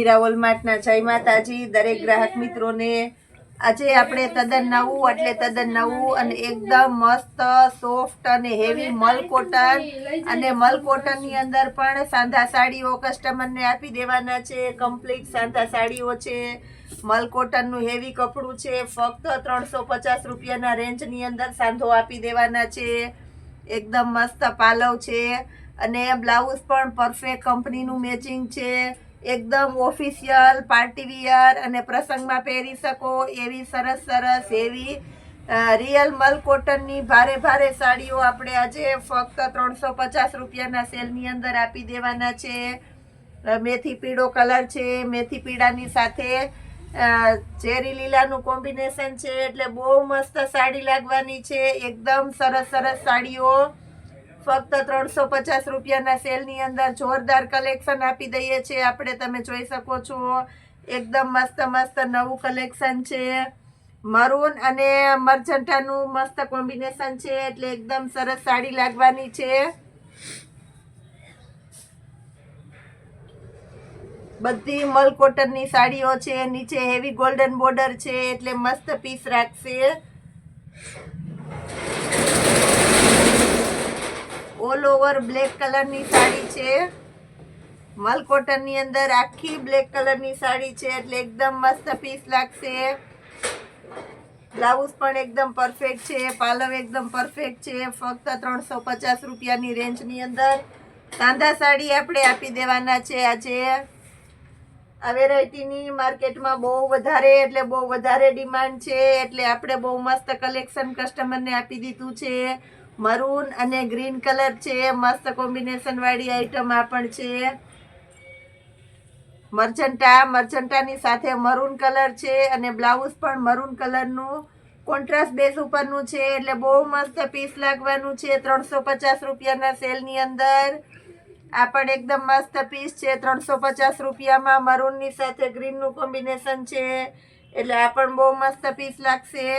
મીરા વોલમાર્ટના જય માતાજી દરેક ગ્રાહક મિત્રોને। આજે આપણે તદ્દન નવું એટલે તદ્દન નવું અને એકદમ મસ્ત સોફ્ટ અને હેવી મલ કોટન અને મલ કોટનની અંદર પણ સાંધા સાડીઓ કસ્ટમરને આપી દેવાના છે। કમ્પ્લીટ સાંધા સાડીઓ છે, મલ કોટનનું હેવી કપડું છે। ફક્ત 350 રૂપિયાના રેન્જની અંદર સાંધો આપી દેવાના છે। એકદમ મસ્ત પાલવ છે અને બ્લાઉઝ પણ પરફેક્ટ કંપનીનું મેચિંગ છે। એકદમ ઓફિશિયલ પાર્ટી વિયર અને પ્રસંગમાં પહેરી શકો એવી સરસ સરસ એવી રિયલ મલ કોટનની ભારે ભારે સાડીઓ આપણે આજે ફક્ત 350 રૂપિયાના સેલની અંદર આપી દેવાના છે। મેથી પીળો કલર છે, મેથી પીળાની સાથે ચેરી લીલાનું કોમ્બિનેશન છે, એટલે બહુ મસ્ત સાડી લાગવાની છે। એકદમ સરસ સરસ સાડીઓ ફક્ત 350 રૂપિયાના સેલની અંદર જોરદાર કલેક્શન આપી દઈએ છીએ આપણે। તમે જોઈ શકો છો એકદમ મસ્ત મસ્ત નવું કલેક્શન છે। મરૂન અને મરજન્ટાનું મસ્ત કોમ્બિનેશન છે, એટલે એકદમ સરસ સાડી લાગવાની છે। બધી મલ કોટનની સાડીઓ છે, નીચે હેવી ગોલ્ડન બોર્ડર છે, એટલે મસ્ત પીસ રાખશે। ઓલ ઓવર બ્લેક કલરની સાડી છે, મલ કોટનની અંદર આખી બ્લેક કલરની સાડી છે, એટલે એકદમ મસ્ત પીસ લાગશે। બ્લાઉઝ પણ એકદમ પરફેક્ટ છે, પાલવ એકદમ પરફેક્ટ છે। ફક્ત 350 રૂપિયાની રેન્જની અંદર સાંધા સાડી આપણે આપી દેવાના છે આજે। આ વેરાયટીની માર્કેટમાં બહુ વધારે ડિમાન્ડ છે, એટલે આપણે બહુ મસ્ત કલેક્શન કસ્ટમરને આપી દીધું છે। મરૂન અને ગ્રીન કલર છે, મસ્ત કોમ્બિનેશન વાળી આઈટમ આ પણ છે। મરજન્ટાની સાથે મરૂન કલર છે અને બ્લાઉઝ પણ મરૂન કલરનું કોન્ટ્રાસ્ટ બેઝ ઉપરનું છે, એટલે બહુ મસ્ત પીસ લાગવાનું છે 350 રૂપિયાના સેલની અંદર। આ પણ એકદમ મસ્ત પીસ છે 350 રૂપિયામાં, મરૂનની સાથે ગ્રીનનું કોમ્બિનેશન છે, એટલે આ પણ બહુ મસ્ત પીસ લાગશે।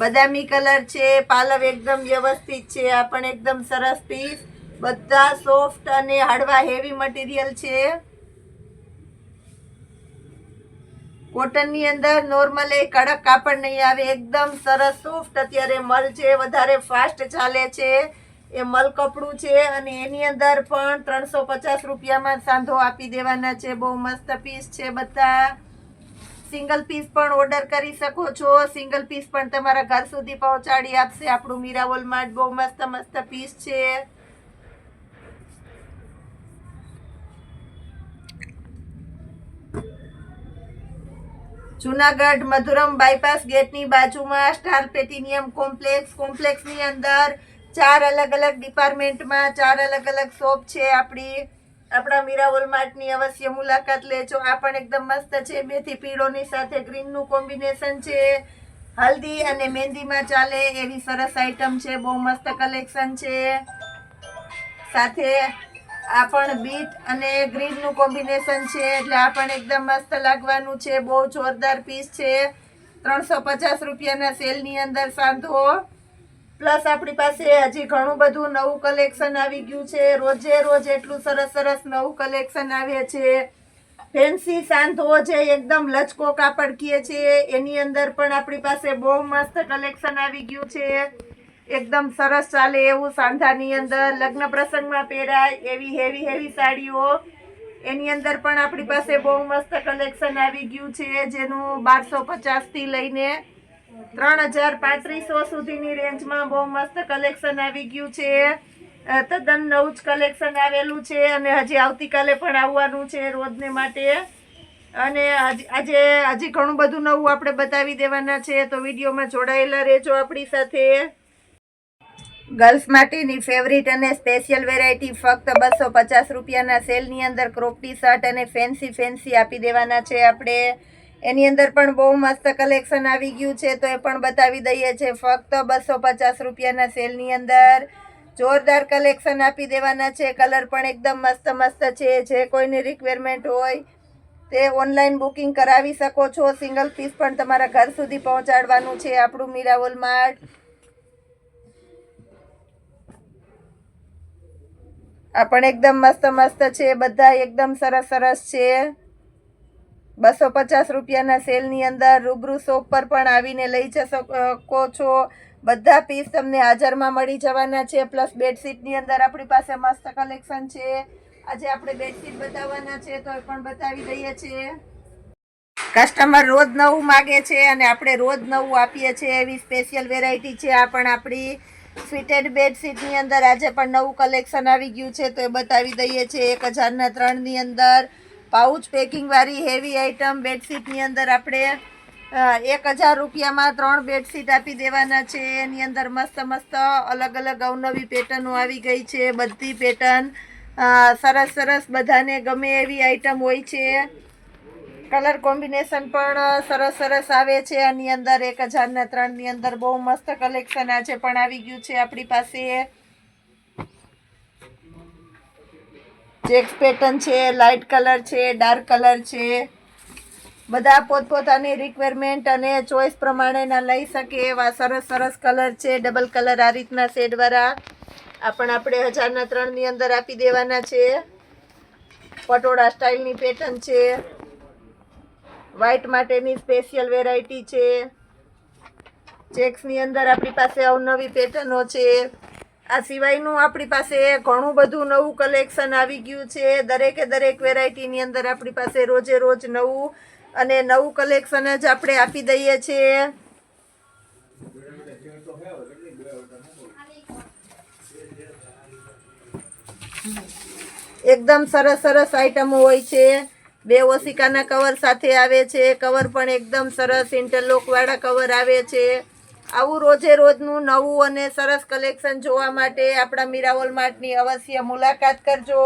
બદામી કલર છે, પાલવ એકદમ વ્યવસ્થિત છે, આ પણ એકદમ સરસ પીસ। બધા સોફ્ટ અને હળવા હેવી મટીરિયલ છે। કોટનની અંદર નોર્મલ કડક કાપડ નહીં આવે, એકદમ સરસ સોફ્ટ અત્યારે મલ છે, વધારે ફાસ્ટ ચાલે છે એ મલ કપડું છે, અને એની અંદર પણ 350 રૂપિયામાં સાંધો આપી દેવાના છે। બહુ મસ્ત પીસ છે બધા। સિંગલ પીસ પણ ઓર્ડર કરી શકો છો, સિંગલ પીસ પણ તમારા ઘર સુધી પહોંચાડી આપશે આપણું મીરા વોલમાર્ટ। બહુ મસ્ત મસ્ત પીસ છે। જુનાગઢ મધુરમ બાયપાસ ગેટની બાજુમાં સ્ટાર પ્લેટિનિયમ કોમ્પ્લેક્સની અંદર 4 અલગ અલગ ડિપાર્ટમેન્ટમાં 4 અલગ અલગ શોપ છે આપણા મીરા વોલમાર્ટની અવશ્ય મુલાકાત લેજો। આ પણ એકદમ મસ્ત છે, મેથી પીળોની સાથે ગ્રીનનું કોમ્બિનેશન છે, હલ્દી અને મહેંદીમાં ચાલે એવી સરસ આઈટમ છે, બહુ મસ્ત કલેક્શન છે। સાથે આ પણ બીટ અને ગ્રીનનું કોમ્બિનેશન છે, એટલે આ પણ એકદમ મસ્ત લાગવાનું છે, બહુ જોરદાર પીસ છે। 350 રૂપિયાના સેલની અંદર સાંધો પ્લસ આપણી પાસે હજી ઘણું બધું નવું કલેક્શન આવી ગયું છે। રોજે રોજ એટલું સરસ સરસ નવું કલેક્શન આવે છે। ફેન્સી સાંધો છે, એકદમ લચકો કાપડ કીએ છે, એની અંદર પણ આપણી પાસે બહુ મસ્ત કલેક્શન આવી ગયું છે। એકદમ સરસ ચાલે એવું સાંધાની અંદર લગ્ન પ્રસંગમાં પહેરાય એવી હેવી સાડીઓ, એની અંદર પણ આપણી પાસે બહુ મસ્ત કલેક્શન આવી ગયું છે, જેનું 1250 થી લઈને 3035 સુધીની રેન્જમાં બહુ મસ્ત કલેક્શન આવી ગયું છે। તદ્દન નવું જ કલેક્શન આવેલું છે અને હજી આવતીકાલે પણ આવવાનું છે રોજને માટે, અને આજે હજી ઘણું બધું નવું આપણે બતાવી દેવાના છે, તો વિડીયોમાં જોડાયેલા રહેજો આપણી સાથે। ગર્લ્સ માટેની ફેવરિટ અને સ્પેશિયલ વેરાયટી ફક્ત 250 રૂપિયાના સેલની અંદર ક્રોપ ટી શર્ટ અને ફેન્સી આપી દેવાના છે આપણે। એની અંદર પણ બહુ મસ્ત કલેક્શન આવી ગયું છે, તો એ પણ બતાવી દઈએ છે ફક્ત 250 રૂપિયાના સેલની અંદર જોરદાર કલેક્શન આપી દેવાના છે। કલર પણ એકદમ મસ્ત મસ્ત છે, જે કોઈની રિક્વાયરમેન્ટ હોય તે ઓનલાઈન બુકિંગ કરાવી શકો છો। સિંગલ પીસ પણ તમારા ઘર સુધી પહોંચાડવાનું છે આપણું મીરા વોલમાર્ટ। આ પણ એકદમ મસ્ત મસ્ત છે, બધા એકદમ સરસ સરસ છે. 250 રૂપિયાના સેલની અંદર રૂબરૂ શોપ પર પણ આવીને લઈ શકો છો. બધા પીસ તમને હાજરમાં મળી જવાના છે. પ્લસ બેડશીટની અંદર આપણી પાસે મસ્ત કલેક્શન છે. આજે આપણે બેડશીટ બતાવવાના છે તો એ પણ બતાવી દઈએ છીએ. કસ્ટમર રોજ નવું માગે છે અને આપણે રોજ નવું આપીએ છીએ, એવી સ્પેશિયલ વેરાયટી છે. આ પણ આપણી સ્વીટેડ બેડશીટની અંદર આજે પણ નવું કલેક્શન આવી ગયું છે તો એ બતાવી દઈએ છીએ. 1000ના 3ની અંદર પાઉચ પેકિંગ વાળી હેવી આઈટમ બેડશીટની અંદર આપણે 1000 રૂપિયામાં 3 બેડશીટ આપી દેવાના છે. એની અંદર મસ્ત મસ્ત અલગ અલગ અવનવી પેટર્નો આવી ગઈ છે. બધી પેટર્ન સરસ સરસ, બધાને ગમે એવી આઈટમ હોય છે. કલર કોમ્બિનેશન પણ સરસ સરસ આવે છે. આની અંદર 1000ના 3ની અંદર બહુ મસ્ત કલેક્શન આજે પણ આવી ગયું છે આપણી પાસે. ચેક્સ પેટર્ન છે, લાઇટ કલર છે, ડાર્ક કલર છે. બધા પોતપોતાની રિક્વાયરમેન્ટ અને ચોઈસ પ્રમાણેના લઈ શકે એવા સરસ સરસ કલર છે. ડબલ કલર આ રીતના શેડવાળા આ પણ આપણે 1000ના 3ની અંદર આપી દેવાના છે. પટોળા સ્ટાઇલની પેટર્ન છે. વ્હાઈટ માટેની સ્પેશિયલ વેરાયટી છે. ચેક્સની અંદર આપણી પાસે અવનવી પેટર્નો છે. આ સિવાયનું આપણી પાસે ઘણું બધું નવું કલેક્શન આવી ગયું છે. દરેકે દરેક વેરાયટીની અંદર આપણી પાસે રોજે રોજ નવું અને નવું કલેક્શન જ આપણે આપી દઈએ છીએ. એકદમ સરસ સરસ આઈટમો હોય છે. 2 ઓશિકાના કવર સાથે આવે છે. કવર પણ એકદમ સરસ ઇન્ટરલોક વાળા કવર આવે છે. આવું રોજે રોજનું નવું અને સરસ કલેક્શન જોવા માટે આપણા મીરાવોલ માર્ટની અવશ્ય મુલાકાત કરજો.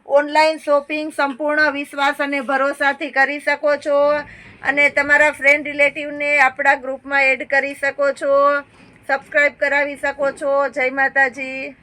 ઓનલાઈન શોપિંગ સંપૂર્ણ વિશ્વાસ અને ભરોસાથી કરી શકો છો અને તમારા ફ્રેન્ડ રિલેટિવને આપણા ગ્રુપમાં એડ કરી શકો છો. સબસ્ક્રાઈબ કરાવી શકો છો. જય માતાજી.